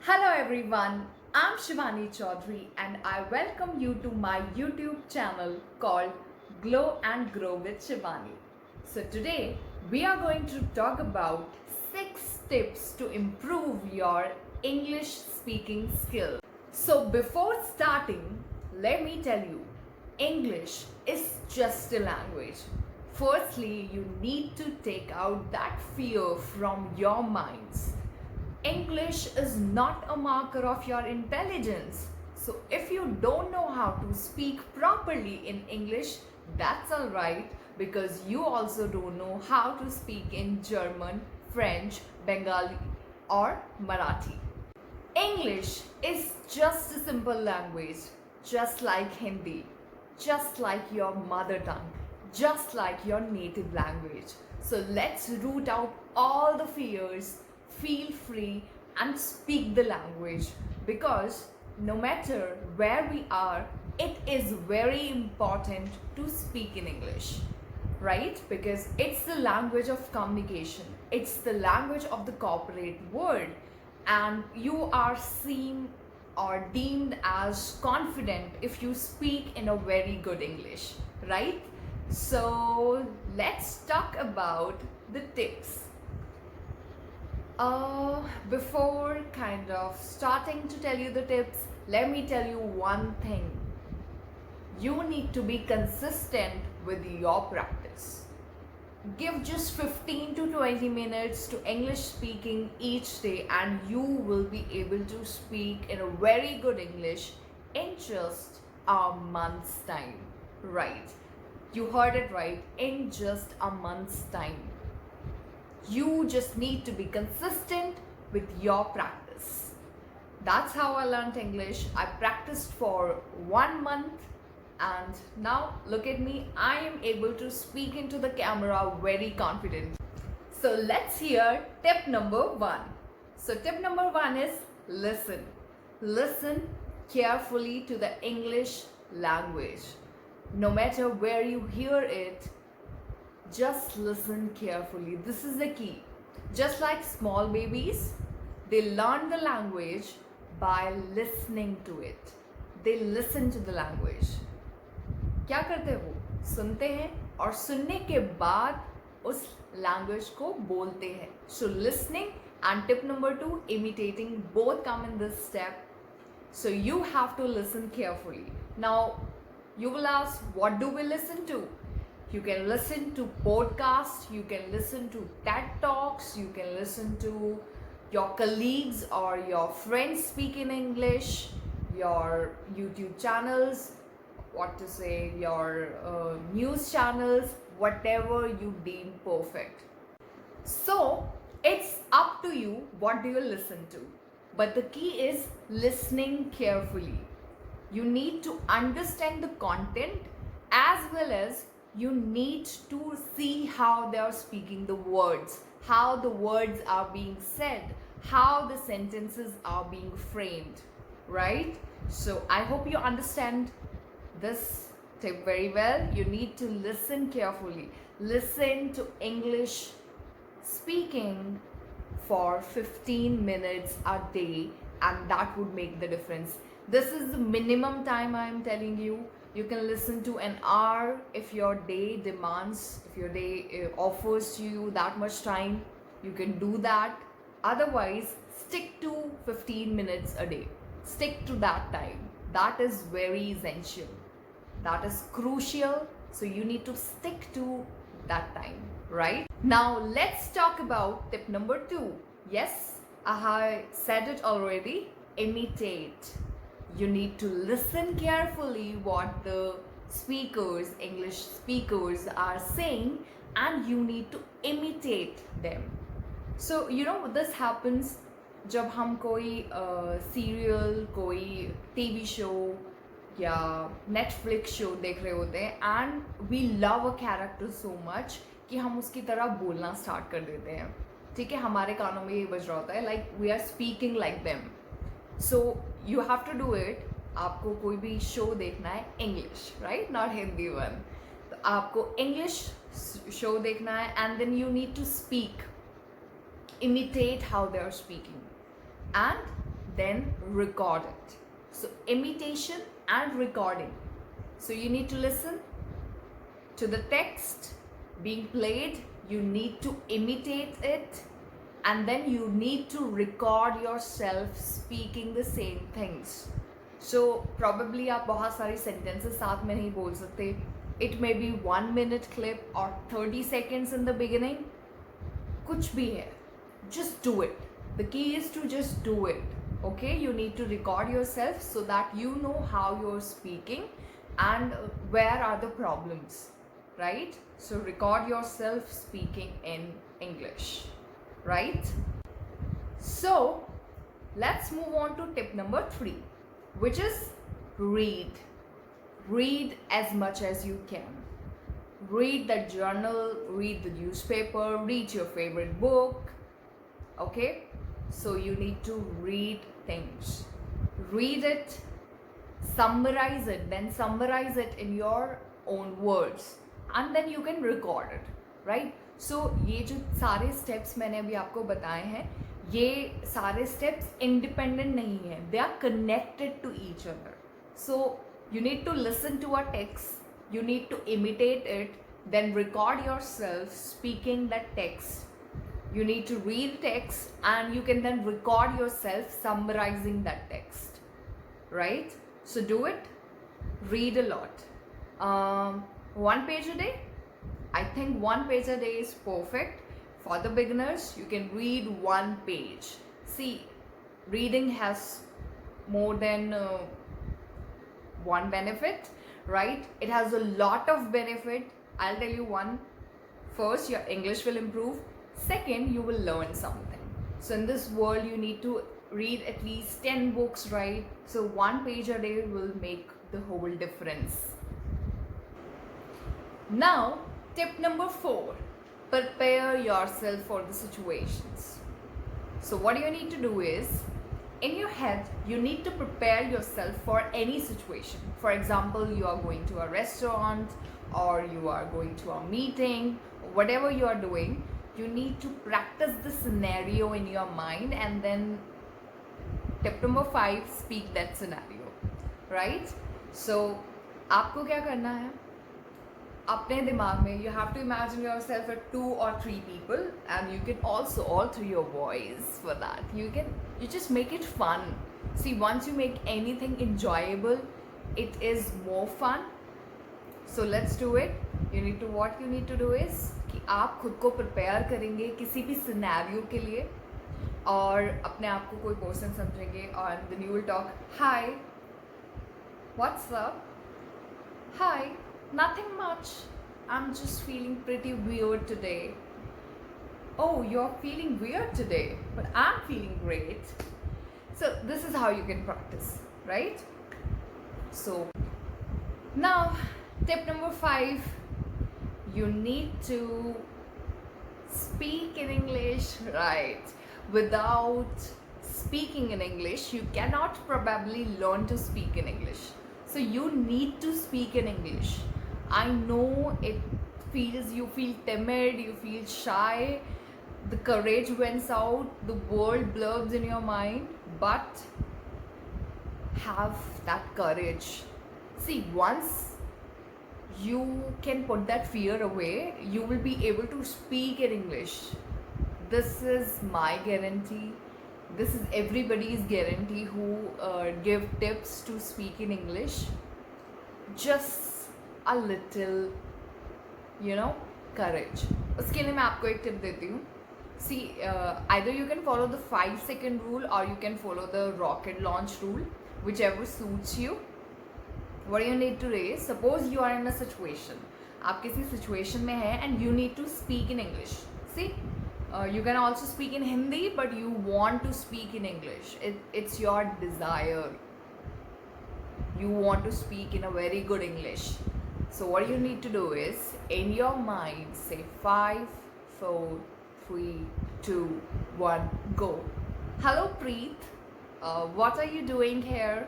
Hello everyone, I'm Shivani Chaudhary and I welcome you to my YouTube channel called Glow and Grow with Shivani. So today we are going to talk about 6 tips to improve your English speaking skill. So before starting, let me tell you, English is just a language. Firstly, you need to take out that fear from your minds. English is not a marker of your intelligence. So if you don't know how to speak properly in English, that's alright because you also don't know how to speak in German, French, Bengali, or Marathi. English is just a simple language, just like Hindi, just like your mother tongue, just like your native language. So let's root out all the fears, feel free, and speak the language because no matter where we are, it is very important to speak in English, right? Because it's the language of communication, it's the language of the corporate world, and you are seen or deemed as confident if you speak in a very good English, right? So let's talk about the tips. Before kind of starting to tell you the tips, let me tell you one thing. You need to be consistent with your practice. Give just 15 to 20 minutes to English speaking each day, and you will be able to speak in a very good English in just a month's time. Right. You heard it right, in just a month's time. You just need to be consistent with your practice. That's how I learned English. I practiced for 1 month and now look at me, I am able to speak into the camera very confident. So let's hear tip number 1. So tip number 1 is listen. Listen carefully to the English language. No matter where you hear it, just listen carefully. This is the key. Just like small babies, they learn the language by listening to it. They listen to the language. क्या करते हैं वो? सुनते हैं और सुनने के बाद उस language को बोलते हैं. So listening and tip number 2, imitating, both come in this step. So you have to listen carefully. Now you will ask, what do we listen to? You can listen to podcasts, you can listen to TED Talks, you can listen to your colleagues or your friends speak in English, your YouTube channels, your news channels, whatever you deem perfect. So it's up to you, what do you listen to? But the key is listening carefully. You need to understand the content as well as you need to see how they are speaking the words, how the words are being said, how the sentences are being framed, right? So I hope you understand this tip very well. You need to listen carefully. Listen to English speaking for 15 minutes a day, and that would make the difference. This is the minimum time I am telling you. You can listen to an hour if your day demands, if your day offers you that much time, you can do that. Otherwise, stick to 15 minutes a day. Stick to that time. That is very essential. That is crucial. So you need to stick to that time, right? Now let's talk about tip number 2. Yes, I said it already. Imitate. You need to listen carefully what the speakers, English speakers are saying, and you need to imitate them. So this happens जब हम कोई serial, कोई TV show या Netflix show देख रहे होते हैं and we love a character so much कि हम उसकी तरह बोलना स्टार्ट कर देते हैं. ठीक है, हमारे कानों में ये बज रहा होता है like we are speaking like them. So you have to do it. आपको कोई भी शो देखना है English, right, not Hindi one, तो आपको इंग्लिश शो देखना है and then you need to speak, imitate how they are speaking, and then record it. So imitation and recording. So you need to listen to the text being played, you need to imitate it, and then you need to record yourself speaking the same things. So probably आप बहुत सारी sentences साथ में नहीं बोल सकते. It may be 1 minute clip or 30 seconds in the beginning. कुछ भी है, just do it. The key is to just do it. Okay, you need to record yourself so that you know how you're speaking and where are the problems, right? So record yourself speaking in English, right? So let's move on to tip number 3, which is read. Read as much as you can. Read the journal, read the newspaper, read your favorite book. Okay, so you need to read things. Read it, summarize it, then summarize it in your own words, and then you can record it, right? So ये जो सारे steps मैंने अभी आपको बताए हैं, ये सारे steps independent नहीं हैं, they are connected to each other. So you need to listen to a text, you need to imitate it, then record yourself speaking that text. You need to read text and you can then record yourself summarizing that text, right? So do it, read a lot. 1 page a day? I think 1 page a day is perfect. For the beginners, you can read 1 page. See, reading has more than one benefit, right? It has a lot of benefit. I'll tell you one. First, your English will improve. Second, you will learn something. So in this world, you need to read at least 10 books, right? So 1 page a day will make the whole difference. Now, tip number 4, prepare yourself for the situations. So what you need to do is, in your head, you need to prepare yourself for any situation. For example, you are going to a restaurant or you are going to a meeting, whatever you are doing, you need to practice the scenario in your mind, and then tip number 5, speak that scenario, right? So आपको क्या करना है? अपने दिमाग में you have to imagine yourself at 2 or 3 people, and you can also alter your voice for that. You just make it fun. See, once you make anything enjoyable, it is more fun. So let's do it. What you need to do is कि आप खुद को prepare करेंगे किसी भी scenario के लिए, और अपने आप को कोई पर्सन समझेंगे, और then you will talk, hi, what's up, hi, nothing much, I'm just feeling pretty weird today. Oh, you're feeling weird today, but I'm feeling great. So this is how you can practice, right? So now tip number 5, you need to speak in English, right? Without speaking in English, you cannot probably learn to speak in English. So you need to speak in English. I know you feel timid, you feel shy, the courage went out, the word blurbs in your mind, but have that courage. See, once you can put that fear away, you will be able to speak in English. This is my guarantee. This is everybody's guarantee who give tips to speak in English. Just a little, courage. उसके लिए मैं आपको एक tip देती हूँ. See, either you can follow the 5-second rule or you can follow the rocket launch rule, whichever suits you. What you need to do is, suppose you are in a situation, आप किसी situation में हैं and you need to speak in English. See, you can also speak in Hindi, but you want to speak in English. It's your desire. You want to speak in a very good English. So what you need to do is, in your mind, say 5, 4, 3, 2, 1, go. Hello, Preet. What are you doing here?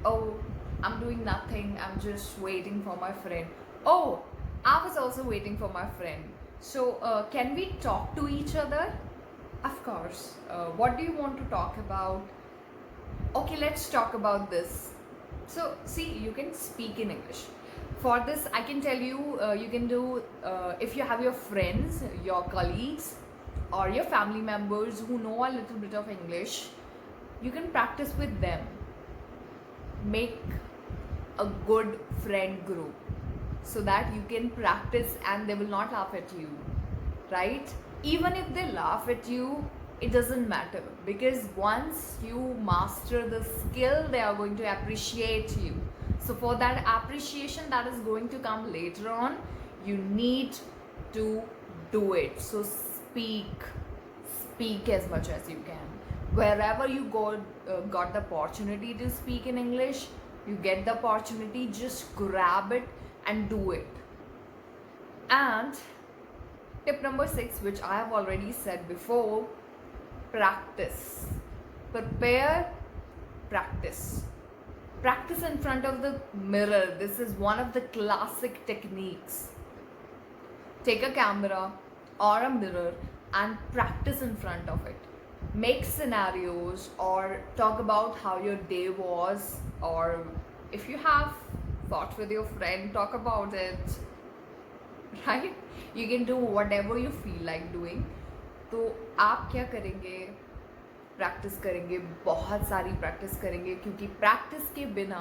Oh, I'm doing nothing. I'm just waiting for my friend. Oh, I was also waiting for my friend. So, can we talk to each other? Of course. What do you want to talk about? Okay, let's talk about this. So, see, you can speak in English. For this, I can tell you, you can do if you have your friends, your colleagues, or your family members who know a little bit of English, you can practice with them. Make a good friend group so that you can practice and they will not laugh at you, right? Even if they laugh at you, it doesn't matter, because once you master the skill, they are going to appreciate you. So for that appreciation that is going to come later on, you need to do it. So speak as much as you can. Wherever you got the opportunity to speak in English, you get the opportunity, just grab it and do it. And tip number 6, which I have already said before, practice. Prepare, practice. Practice in front of the mirror. This is one of the classic techniques. Take a camera or a mirror and practice in front of it. Make scenarios or talk about how your day was, or if you have fought with your friend, talk about it, right? You can do whatever you feel like doing. तो आप क्या करेंगे? Practice करेंगे, बहुत सारी practice करेंगे, क्योंकि practice के बिना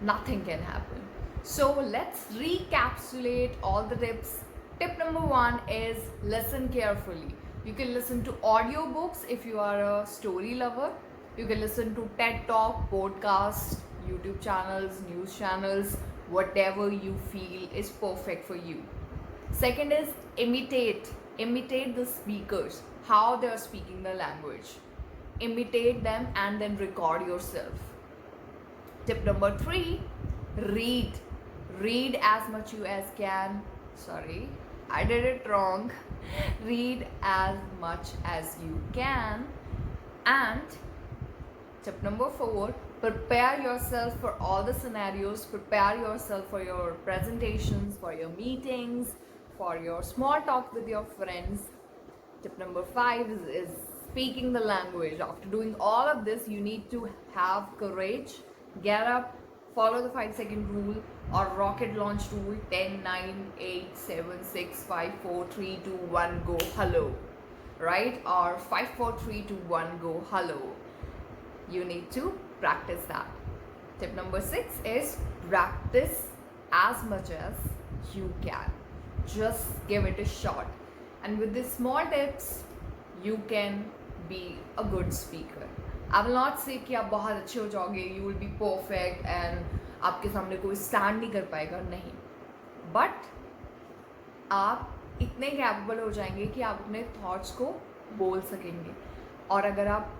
nothing can happen. So let's recapitulate all the tips. Tip number 1 is listen carefully. You can listen to audiobooks if you are a story lover. You can listen to TED Talk, podcasts, YouTube channels, news channels, whatever you feel is perfect for you. Second is imitate. Imitate the speakers, how they are speaking the language. Imitate them and then record yourself. Tip number 3, read. Read as much you as can. Sorry, I did it wrong. Read as much as you can. And tip number 4, prepare yourself for all the scenarios. Prepare yourself for your presentations, for your meetings, for your small talk with your friends. Tip number 5 is speaking the language. After doing all of this, you need to have courage. Get up, follow the 5-second rule or rocket launch rule. 10, 9, 8, 7, 6, 5, 4, 3, 2, 1, go, hello. Right? Or 5, 4, 3, 2, 1, go, hello. You need to practice that. Tip number 6 is practice as much as you can. Just give it a shot. And with these small tips, you can be a good speaker. I will not say कि आप बहुत अच्छे हो जाओगे, you will be perfect and आपके सामने कोई stand नहीं कर पाएगा, नहीं. But आप इतने कैपेबल हो जाएंगे कि आप अपने थॉट्स को बोल सकेंगे. और अगर आप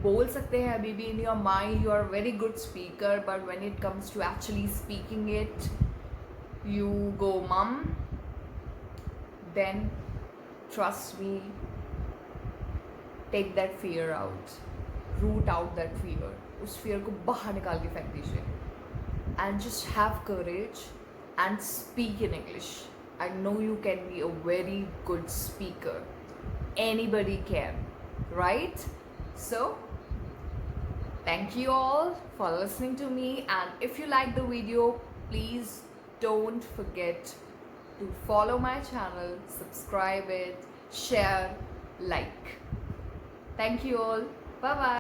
बोल सकते हैं अभी भी in your mind, you are a very good speaker, but when it comes to actually speaking it, you go mum, then trust me, take that fear out, root out that fear. उस fear को बाहर निकाल के फेंक दीजिए. And just have courage and speak in English. I know you can be a very good speaker. Anybody can, right? So thank you all for listening to me, and if you like the video, please don't forget to follow my channel, subscribe it, share, like. Thank you all. Bye bye.